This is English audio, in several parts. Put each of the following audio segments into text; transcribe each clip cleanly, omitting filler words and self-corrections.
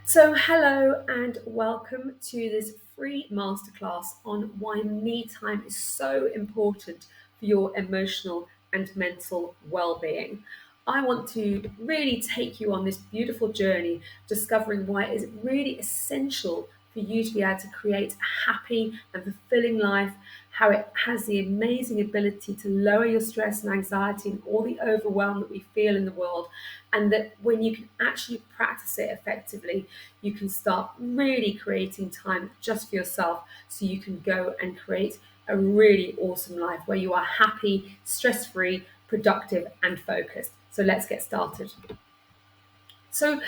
So, hello and welcome to this free masterclass on why me time is so important for your emotional and mental well-being. I want to really take you on this beautiful journey, discovering why it is really essential for you to be able to create a happy and fulfilling life, how it has the amazing ability to lower your stress and anxiety and all the overwhelm that we feel in the world, and that when you can actually practice it effectively, you can start really creating time just for yourself so you can go and create a really awesome life where you are happy, stress-free, productive, and focused. So let's get started. So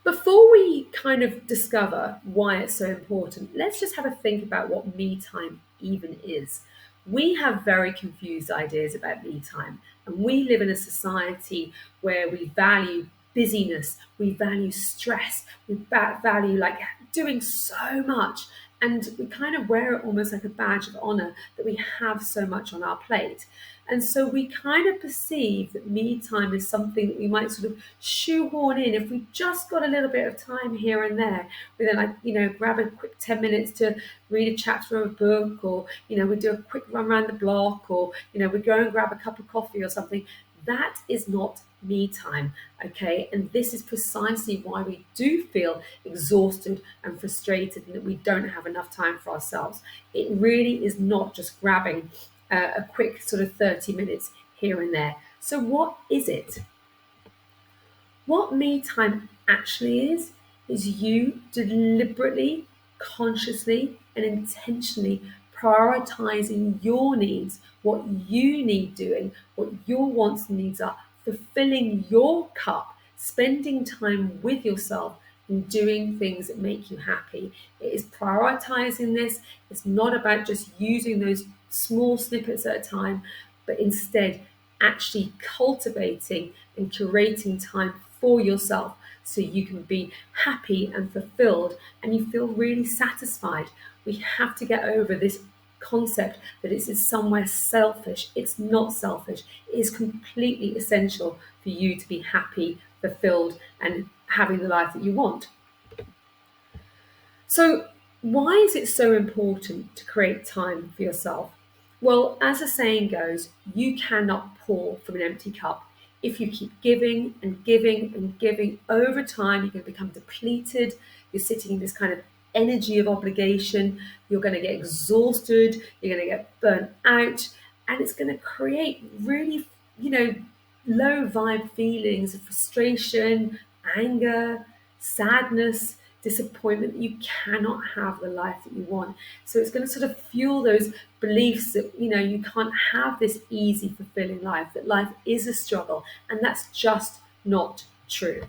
before we kind of discover why it's so important, let's just have a think about what me time even is. We have very confused ideas about me time, and we live in a society where we value busyness, we value stress, we value like doing so much, and we kind of wear it almost like a badge of honor that we have so much on our plate. And so we kind of perceive that me time is something that we might sort of shoehorn in if we just got a little bit of time here and there. We then grab a quick 10 minutes to read a chapter of a book, or, we do a quick run around the block, or, we go and grab a cup of coffee or something. That is not me time, okay? And this is precisely why we do feel exhausted and frustrated and that we don't have enough time for ourselves. It really is not just grabbing a quick sort of 30 minutes here and there. So what is it? What me time actually is you deliberately, consciously, and intentionally prioritizing your needs, what you need doing, what your wants and needs are, fulfilling your cup, spending time with yourself, and doing things that make you happy. It is prioritizing this. It's not about just using those small snippets at a time, but instead actually cultivating and curating time for yourself so you can be happy and fulfilled and you feel really satisfied. We have to get over this concept that it is somewhere selfish. It's not selfish. It is completely essential for you to be happy, fulfilled, and having the life that you want. So, why is it so important to create time for yourself? Well, as the saying goes, you cannot pour from an empty cup. If you keep giving and giving and giving over time, you're going to become depleted. You're sitting in this kind of energy of obligation. You're going to get exhausted. You're going to get burnt out. And it's going to create really, low vibe feelings of frustration, anger, sadness, disappointment that you cannot have the life that you want. So it's going to sort of fuel those beliefs that, you can't have this easy, fulfilling life, that life is a struggle. And that's just not true.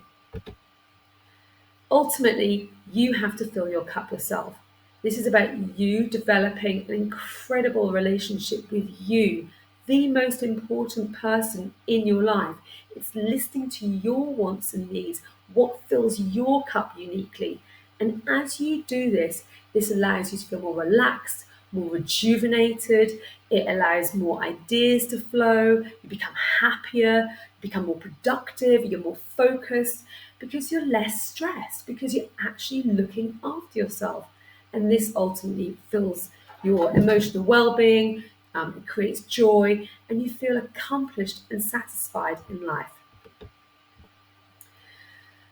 Ultimately, you have to fill your cup yourself. This is about you developing an incredible relationship with you, the most important person in your life. It's listening to your wants and needs, what fills your cup uniquely. And as you do this, this allows you to feel more relaxed, more rejuvenated. It allows more ideas to flow. You become happier, you become more productive, you're more focused because you're less stressed, because you're actually looking after yourself. And this ultimately fills your emotional well-being, it creates joy, and you feel accomplished and satisfied in life.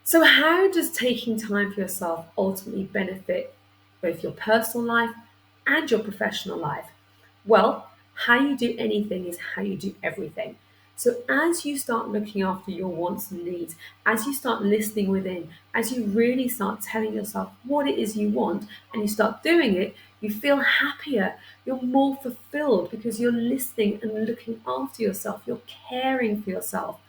So how does taking time for yourself ultimately benefit both your personal life and your professional life? Well, how you do anything is how you do everything. So as you start looking after your wants and needs, as you start listening within, as you really start telling yourself what it is you want and you start doing it, you feel happier, you're more fulfilled because you're listening and looking after yourself, you're caring for yourself.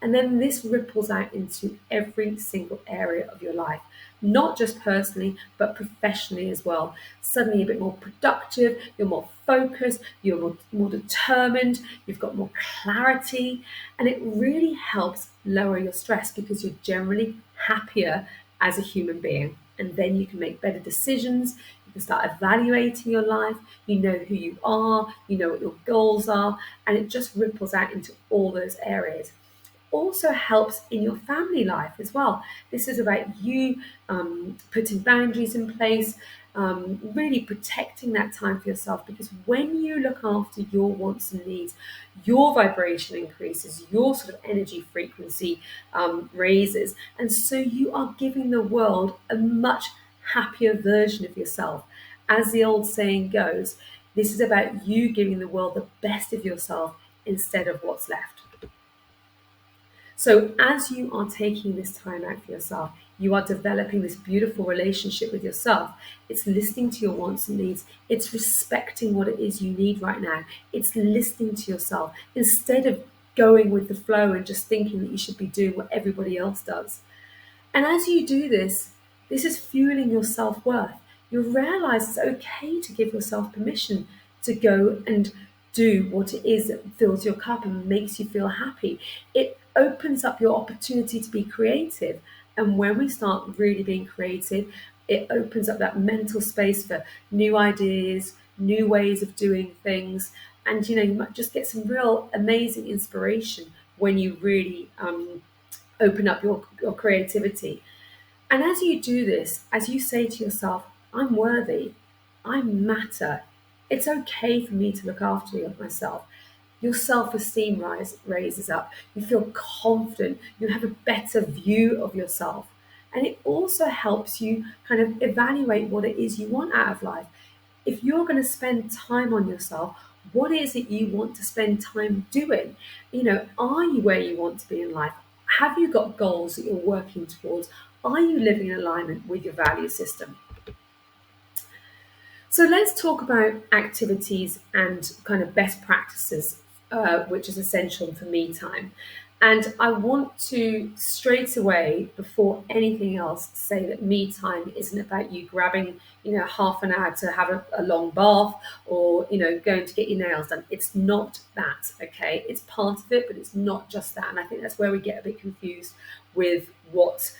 And then this ripples out into every single area of your life, not just personally, but professionally as well. Suddenly you're a bit more productive, you're more focused, you're more determined, you've got more clarity, and it really helps lower your stress because you're generally happier as a human being. And then you can make better decisions, you can start evaluating your life, you know who you are, you know what your goals are, and it just ripples out into all those areas. also helps in your family life as well. This is about you putting boundaries in place, really protecting that time for yourself, because when you look after your wants and needs, your vibration increases, your sort of energy frequency raises, and so you are giving the world a much happier version of yourself. As the old saying goes, this is about you giving the world the best of yourself instead of what's left. So, as you are taking this time out for yourself, you are developing this beautiful relationship with yourself. It's listening to your wants and needs. It's respecting what it is you need right now. It's listening to yourself instead of going with the flow and just thinking that you should be doing what everybody else does. And as you do this, this is fueling your self worth. You'll realize it's okay to give yourself permission to go and do what it is that fills your cup and makes you feel happy. It opens up your opportunity to be creative. And when we start really being creative, it opens up that mental space for new ideas, new ways of doing things. And you might just get some real amazing inspiration when you really open up your creativity. And as you do this, as you say to yourself, I'm worthy, I matter, it's okay for me to look after myself, your self-esteem raises up, you feel confident, you have a better view of yourself. And it also helps you kind of evaluate what it is you want out of life. If you're going to spend time on yourself, what is it you want to spend time doing? Are you where you want to be in life? Have you got goals that you're working towards? Are you living in alignment with your value system? So let's talk about activities and kind of best practices, which is essential for me time. And I want to straight away, before anything else, say that me time isn't about you grabbing, half an hour to have a long bath, or, going to get your nails done. It's not that, okay? It's part of it, but it's not just that. And I think that's where we get a bit confused with what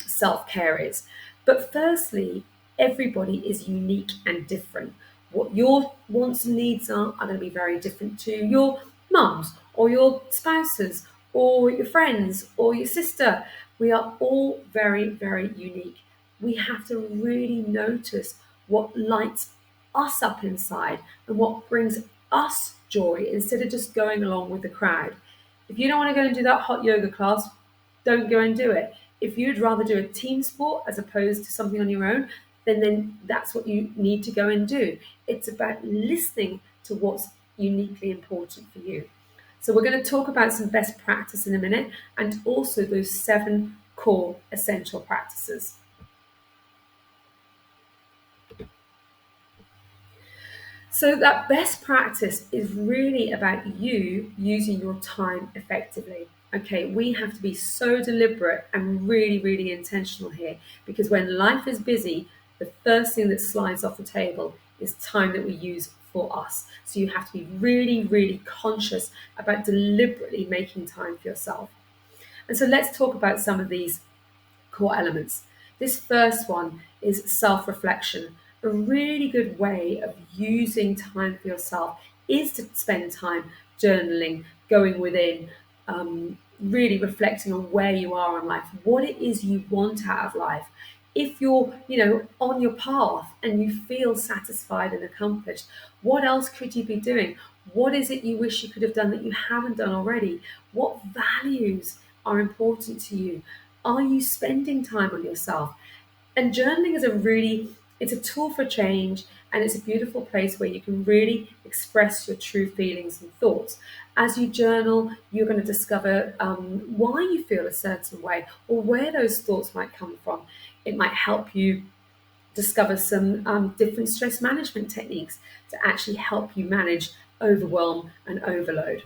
self-care is. But firstly, everybody is unique and different. What your wants and needs are going to be very different to your mum's or your spouse's or your friends or your sister. We are all very, very unique. We have to really notice what lights us up inside and what brings us joy instead of just going along with the crowd. If you don't want to go and do that hot yoga class, don't go and do it. If you'd rather do a team sport as opposed to something on your own, then that's what you need to go and do. It's about listening to what's uniquely important for you. So we're going to talk about some best practice in a minute, and also those 7 core essential practices. So that best practice is really about you using your time effectively. Okay, we have to be so deliberate and really, really intentional here, because when life is busy, the first thing that slides off the table is time that we use for us. So you have to be really, really conscious about deliberately making time for yourself. And so let's talk about some of these core elements. This first one is self-reflection. A really good way of using time for yourself is to spend time journaling, going within, really reflecting on where you are in life, what it is you want out of life. If you're, on your path and you feel satisfied and accomplished, what else could you be doing? What is it you wish you could have done that you haven't done already? What values are important to you? Are you spending time on yourself? And journaling it's a tool for change, and it's a beautiful place where you can really express your true feelings and thoughts. As you journal, you're going to discover why you feel a certain way or where those thoughts might come from. It might help you discover some different stress management techniques to actually help you manage overwhelm and overload.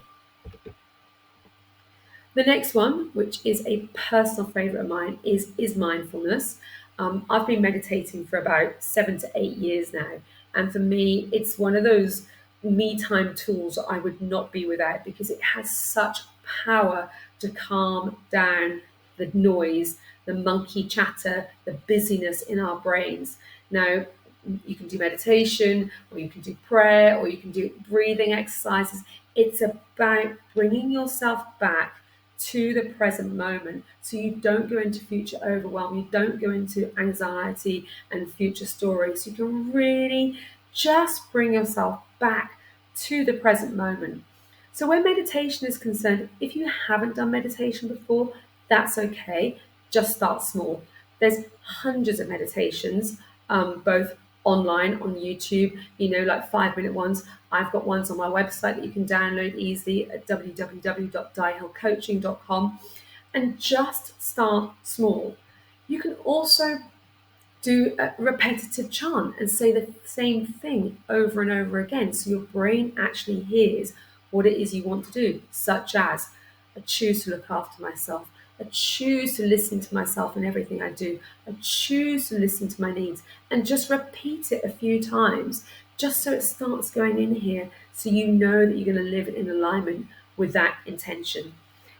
The next one, which is a personal favorite of mine, is mindfulness. I've been meditating for about 7 to 8 years now. And for me, it's one of those me time tools that I would not be without, because it has such power to calm down the noise, the monkey chatter, the busyness in our brains. Now, you can do meditation, or you can do prayer, or you can do breathing exercises. It's about bringing yourself back to the present moment, so you don't go into future overwhelm, you don't go into anxiety and future stories. You can really just bring yourself back to the present moment. So, where meditation is concerned, if you haven't done meditation before, that's okay. Just start small. There's hundreds of meditations, both online on YouTube, like 5 minute ones. I've got ones on my website that you can download easily at www.diehillcoaching.com, and just start small. You can also do a repetitive chant and say the same thing over and over again, so your brain actually hears what it is you want to do, such as, I choose to look after myself, I choose to listen to myself in everything I do, I choose to listen to my needs, and just repeat it a few times, just so it starts going in here, so you know that you're going to live in alignment with that intention.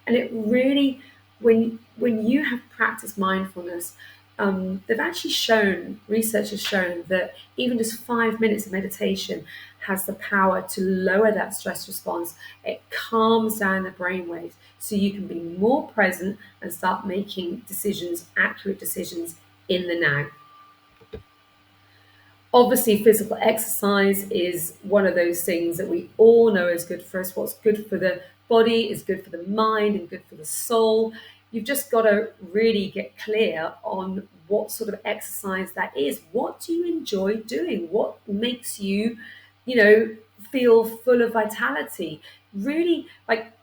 And it really, when you have practiced mindfulness, they've actually shown, research has shown that even just 5 minutes of meditation has the power to lower that stress response. It calms down the brain waves, so you can be more present and start making decisions, accurate decisions in the now. Obviously, physical exercise is one of those things that we all know is good for us. What's good for the body is good for the mind and good for the soul. You've just got to really get clear on what sort of exercise that is. What do you enjoy doing? What makes you, feel full of vitality? Really,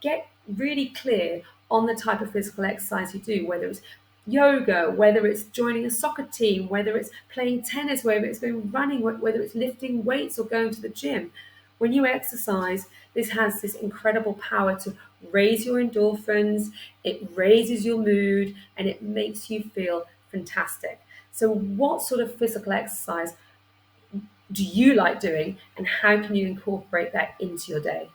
get really clear on the type of physical exercise you do, whether it's yoga, whether it's joining a soccer team, whether it's playing tennis, whether it's going running, whether it's lifting weights or going to the gym. When you exercise, this has this incredible power to raise your endorphins, it raises your mood, and it makes you feel fantastic. So what sort of physical exercise do you like doing, and how can you incorporate that into your day?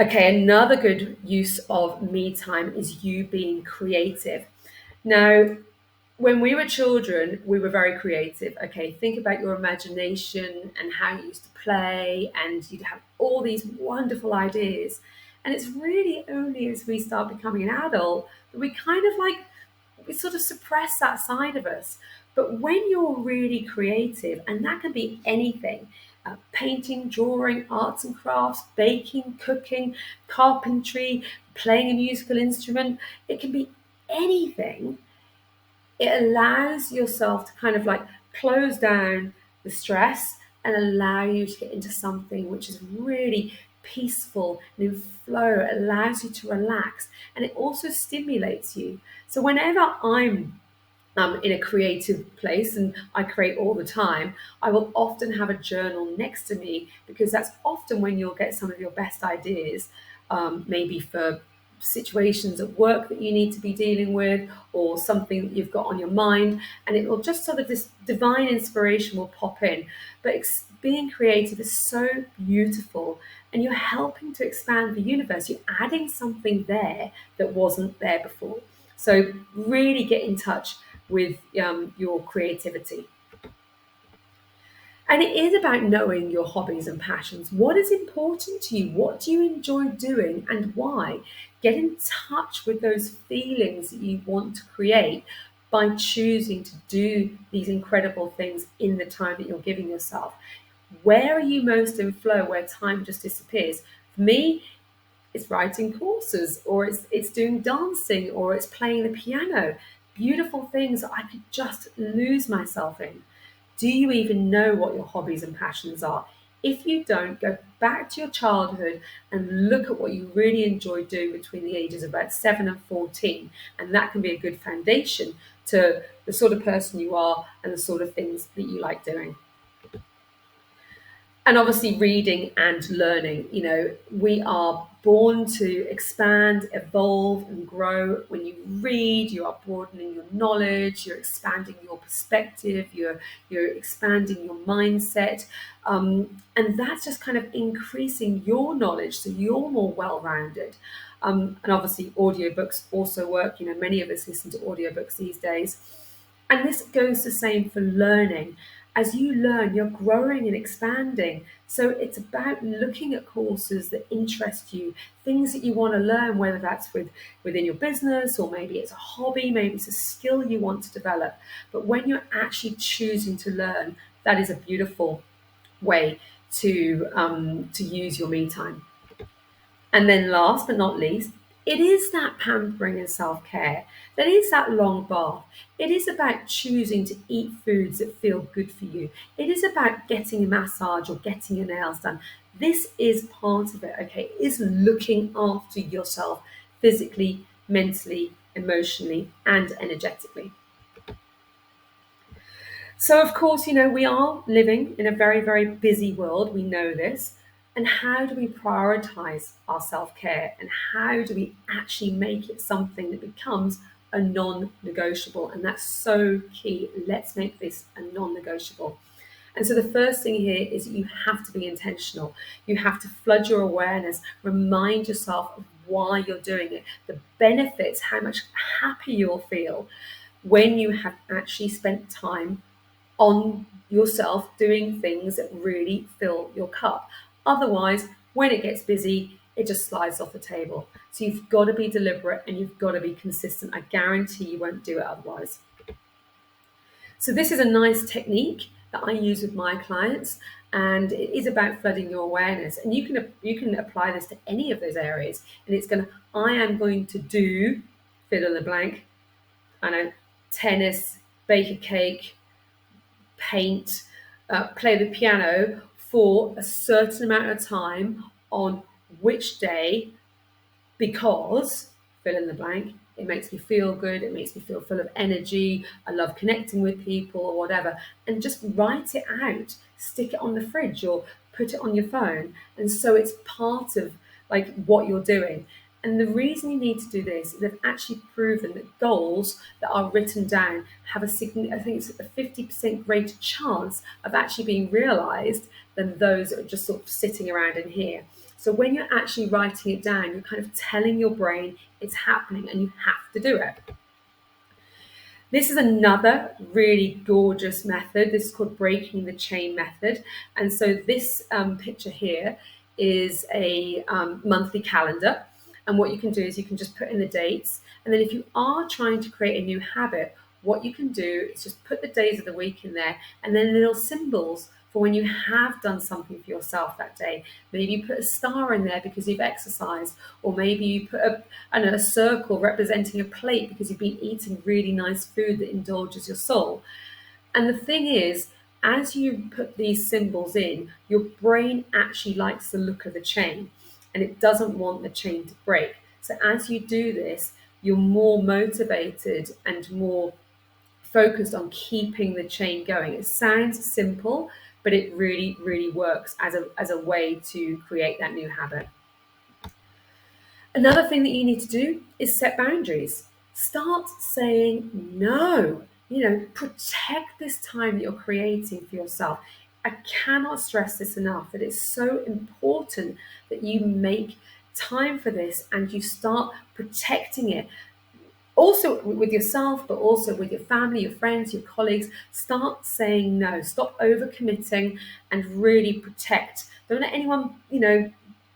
Okay, another good use of me time is you being creative. Now, when we were children, we were very creative. Okay, think about your imagination and how you used to play, and you'd have all these wonderful ideas. And it's really only as we start becoming an adult that we kind of we sort of suppress that side of us. But when you're really creative, and that can be anything, painting, drawing, arts and crafts, baking, cooking, carpentry, playing a musical instrument, it can be anything. It allows yourself to kind of close down the stress and allow you to get into something which is really peaceful and in flow. It allows you to relax, and it also stimulates you. So whenever I'm in a creative place, and I create all the time, I will often have a journal next to me, because that's often when you'll get some of your best ideas, maybe for situations at work that you need to be dealing with, or something that you've got on your mind, and it will just sort of, this divine inspiration will pop in. But being creative is so beautiful, and you're helping to expand the universe. You're adding something there that wasn't there before. So really get in touch with your creativity. And it is about knowing your hobbies and passions. What is important to you? What do you enjoy doing, and why? Get in touch with those feelings that you want to create by choosing to do these incredible things in the time that you're giving yourself. Where are you most in flow, where time just disappears? For me, it's writing courses, or it's doing dancing, or it's playing the piano. Beautiful things that I could just lose myself in. Do you even know what your hobbies and passions are? If you don't, go back to your childhood and look at what you really enjoy doing between the ages of about 7 and 14. And that can be a good foundation to the sort of person you are and the sort of things that you like doing. And obviously reading and learning, we are born to expand, evolve and grow. When you read, you are broadening your knowledge, you're expanding your perspective, you're expanding your mindset. And that's just kind of increasing your knowledge, so you're more well-rounded. And obviously audiobooks also work. Many of us listen to audiobooks these days. And this goes the same for learning. As you learn, you're growing and expanding. So it's about looking at courses that interest you, things that you want to learn, whether that's within your business, or maybe it's a hobby, maybe it's a skill you want to develop. But when you're actually choosing to learn, that is a beautiful way to use your me time. And then last but not least, it is that pampering and self-care. That is that long bath. It is about choosing to eat foods that feel good for you. It is about getting a massage or getting your nails done. This is part of it, okay? It is looking after yourself physically, mentally, emotionally, and energetically. So, of course, we are living in a very, very busy world. We know this. And how do we prioritize our self care? And how do we actually make it something that becomes a non negotiable? And that's so key. Let's make this a non negotiable. And so the first thing here is that you have to be intentional. You have to flood your awareness, remind yourself of why you're doing it, the benefits, how much happier you'll feel when you have actually spent time on yourself doing things that really fill your cup. Otherwise, when it gets busy, it just slides off the table. So you've got to be deliberate and you've got to be consistent. I guarantee you won't do it otherwise. So this is a nice technique that I use with my clients, and it is about flooding your awareness. And you can apply this to any of those areas. And it's I am going to do fill in the blank. I know, tennis, bake a cake, paint, play the piano for a certain amount of time on which day, because fill in the blank, it makes me feel good, it makes me feel full of energy, I love connecting with people or whatever, and just write it out, stick it on the fridge or put it on your phone. And so it's part of like what you're doing. And the reason you need to do this is they've actually proven that goals that are written down have I think it's a 50% greater chance of actually being realized than those that are just sort of sitting around in here. So when you're actually writing it down, you're kind of telling your brain it's happening and you have to do it. This is another really gorgeous method. This is called breaking the chain method. And so this picture here is a monthly calendar. And what you can do is you can just put in the dates. And then if you are trying to create a new habit, what you can do is just put the days of the week in there and then little symbols for when you have done something for yourself that day. Maybe you put a star in there because you've exercised, or maybe you put a circle representing a plate because you've been eating really nice food that indulges your soul. And the thing is, as you put these symbols in, your brain actually likes the look of the chain and it doesn't want the chain to break. So as you do this, you're more motivated and more focused on keeping the chain going. It sounds simple, but it really, really works as a way to create that new habit. Another thing that you need to do is set boundaries. Start saying no. Protect this time that you're creating for yourself. I cannot stress this enough, that it's so important that you make time for this and you start protecting it. Also with yourself, but also with your family, your friends, your colleagues. Start saying no. Stop overcommitting and really protect. Don't let anyone,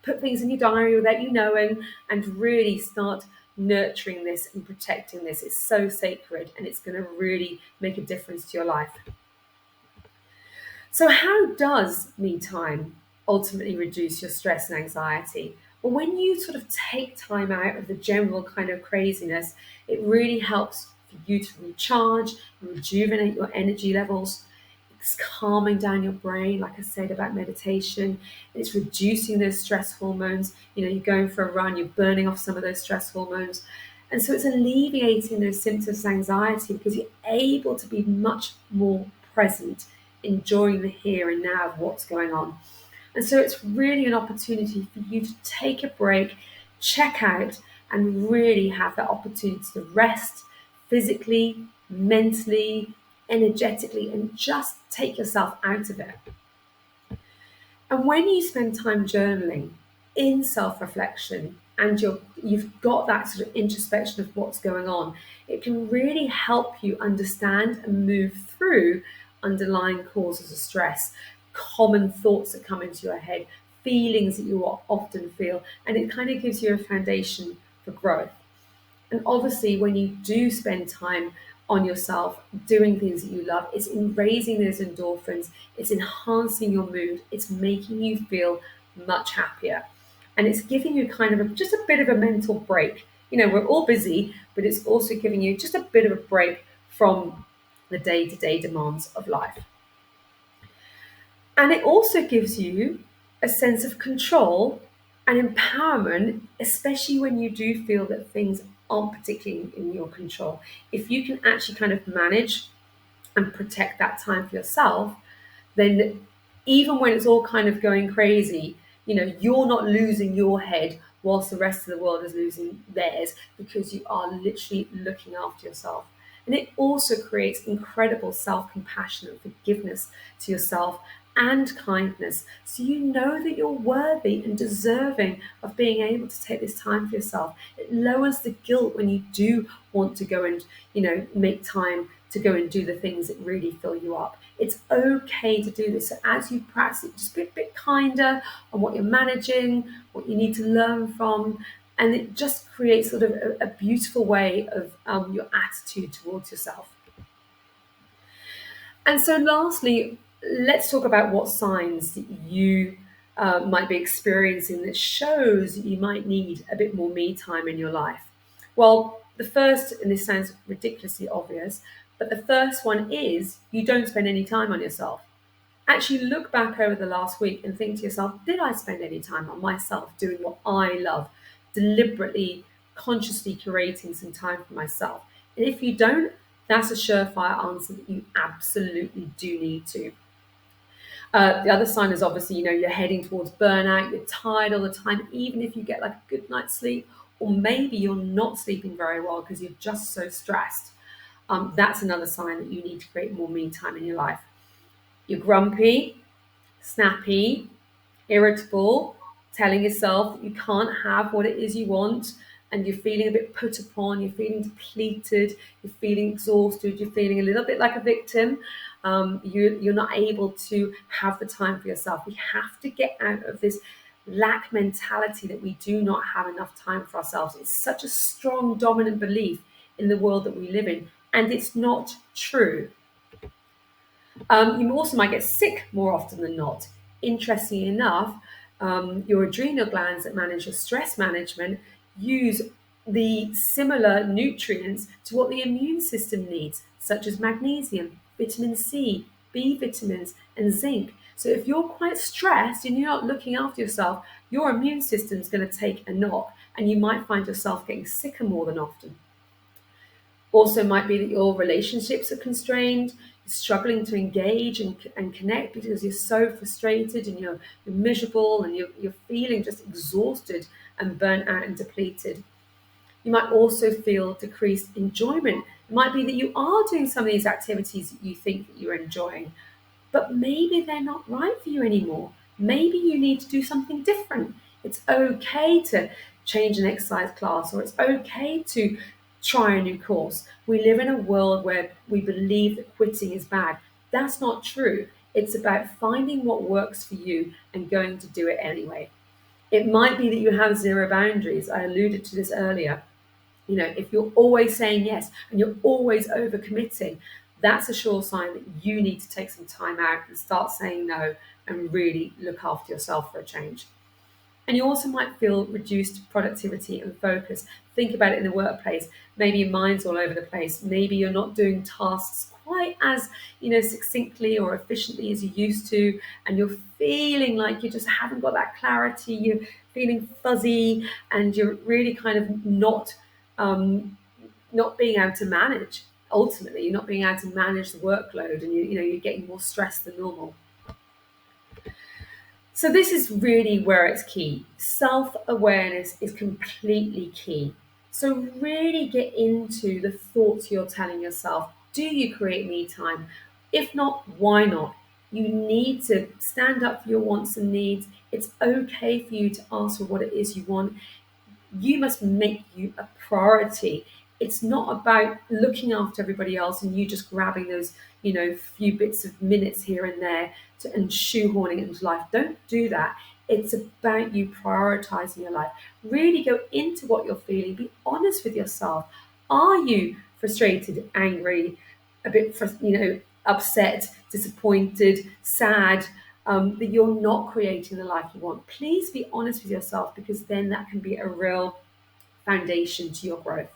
put things in your diary without you knowing, and really start nurturing this and protecting this. It's so sacred and it's going to really make a difference to your life. So how does me time ultimately reduce your stress and anxiety? Well, when you sort of take time out of the general kind of craziness, it really helps for you to recharge and rejuvenate your energy levels. It's calming down your brain, like I said about meditation. It's reducing those stress hormones. You're going for a run, you're burning off some of those stress hormones. And so it's alleviating those symptoms of anxiety because you're able to be much more present, enjoying the here and now of what's going on. And so it's really an opportunity for you to take a break, check out, and really have that opportunity to rest physically, mentally, energetically, and just take yourself out of it. And when you spend time journaling in self-reflection and you've got that sort of introspection of what's going on, it can really help you understand and move through underlying causes of stress, common thoughts that come into your head, feelings that you often feel, and it kind of gives you a foundation for growth. And obviously, when you do spend time on yourself, doing things that you love, it's in raising those endorphins, it's enhancing your mood, it's making you feel much happier. And it's giving you kind of just a bit of a mental break. We're all busy, but it's also giving you just a bit of a break from the day-to-day demands of life. And it also gives you a sense of control and empowerment, especially when you do feel that things aren't particularly in your control. If you can actually kind of manage and protect that time for yourself, then even when it's all kind of going crazy, you're not losing your head whilst the rest of the world is losing theirs, because you are literally looking after yourself. And it also creates incredible self-compassion and forgiveness to yourself and kindness. So you know that you're worthy and deserving of being able to take this time for yourself. It lowers the guilt when you do want to go and, make time to go and do the things that really fill you up. It's okay to do this. So as you practice it, just be a bit kinder on what you're managing, what you need to learn from, and it just creates sort of a beautiful way of your attitude towards yourself. And so lastly, let's talk about what signs that you might be experiencing that shows that you might need a bit more me time in your life. Well, the first, and this sounds ridiculously obvious, but the first one is you don't spend any time on yourself. Actually look back over the last week and think to yourself, did I spend any time on myself doing what I love, deliberately, consciously curating some time for myself? And if you don't, that's a surefire answer that you absolutely do need to. The other sign is obviously, you're heading towards burnout, you're tired all the time, even if you get like a good night's sleep, or maybe you're not sleeping very well because you're just so stressed. That's another sign that you need to create more me time in your life. You're grumpy, snappy, irritable, telling yourself that you can't have what it is you want, and you're feeling a bit put upon, you're feeling depleted, you're feeling exhausted, you're feeling a little bit like a victim. You're not able to have the time for yourself. We have to get out of this lack mentality that we do not have enough time for ourselves. It's such a strong, dominant belief in the world that we live in, and it's not true. You also might get sick more often than not. Interestingly enough, your adrenal glands that manage your stress management use the similar nutrients to what the immune system needs, such as magnesium, vitamin C, B vitamins, and zinc. So if you're quite stressed and you're not looking after yourself, your immune system is going to take a knock, and you might find yourself getting sicker more than often. Also might be that your relationships are constrained, you're struggling to engage and connect because you're so frustrated and you're miserable and you're feeling just exhausted and burnt out and depleted. You might also feel decreased enjoyment. It might be that you are doing some of these activities that you think that you're enjoying, but maybe they're not right for you anymore. Maybe you need to do something different. It's okay to change an exercise class, or it's okay to try a new course. We live in a world where we believe that quitting is bad. That's not true. It's about finding what works for you and going to do it anyway. It might be that you have zero boundaries. I alluded to this earlier. If you're always saying yes and you're always overcommitting, that's a sure sign that you need to take some time out and start saying no and really look after yourself for a change. And you also might feel reduced productivity and focus. Think about it in the workplace. Maybe your mind's all over the place. Maybe you're not doing tasks quite as succinctly or efficiently as you used to, and you're feeling like you just haven't got that clarity. You're feeling fuzzy, and you're really kind of not being able to manage. Ultimately, you're not being able to manage the workload, and you're getting more stressed than normal. So this is really where it's key. Self-awareness is completely key. So really get into the thoughts you're telling yourself. Do you create me time? If not, why not? You need to stand up for your wants and needs. It's okay for you to ask for what it is you want. You must make you a priority It's not about looking after everybody else and you just grabbing those, few bits of minutes here and there and shoehorning it into life. Don't do that. It's about you prioritizing your life. Really go into what you're feeling. Be honest with yourself. Are you frustrated, angry, a bit, upset, disappointed, sad, that you're not creating the life you want? Please be honest with yourself, because then that can be a real foundation to your growth.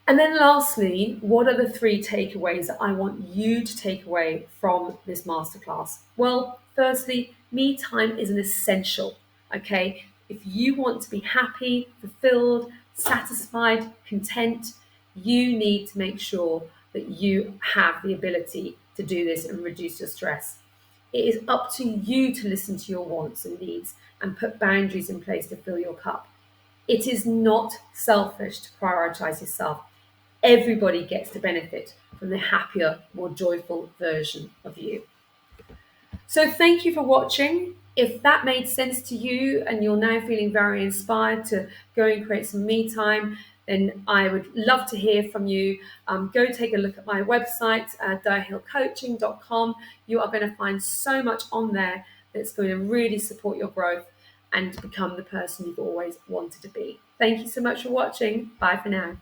And then lastly, what are the 3 takeaways that I want you to take away from this masterclass? Well, firstly, me time is an essential, okay? If you want to be happy, fulfilled, satisfied, content, you need to make sure that you have the ability to do this and reduce your stress. It is up to you to listen to your wants and needs and put boundaries in place to fill your cup. It is not selfish to prioritize yourself. Everybody gets to benefit from the happier, more joyful version of you. So thank you for watching. If that made sense to you and you're now feeling very inspired to go and create some me time, then I would love to hear from you. Go take a look at my website, dialhillcoaching.com. You are going to find so much on there that's going to really support your growth and become the person you've always wanted to be. Thank you so much for watching. Bye for now.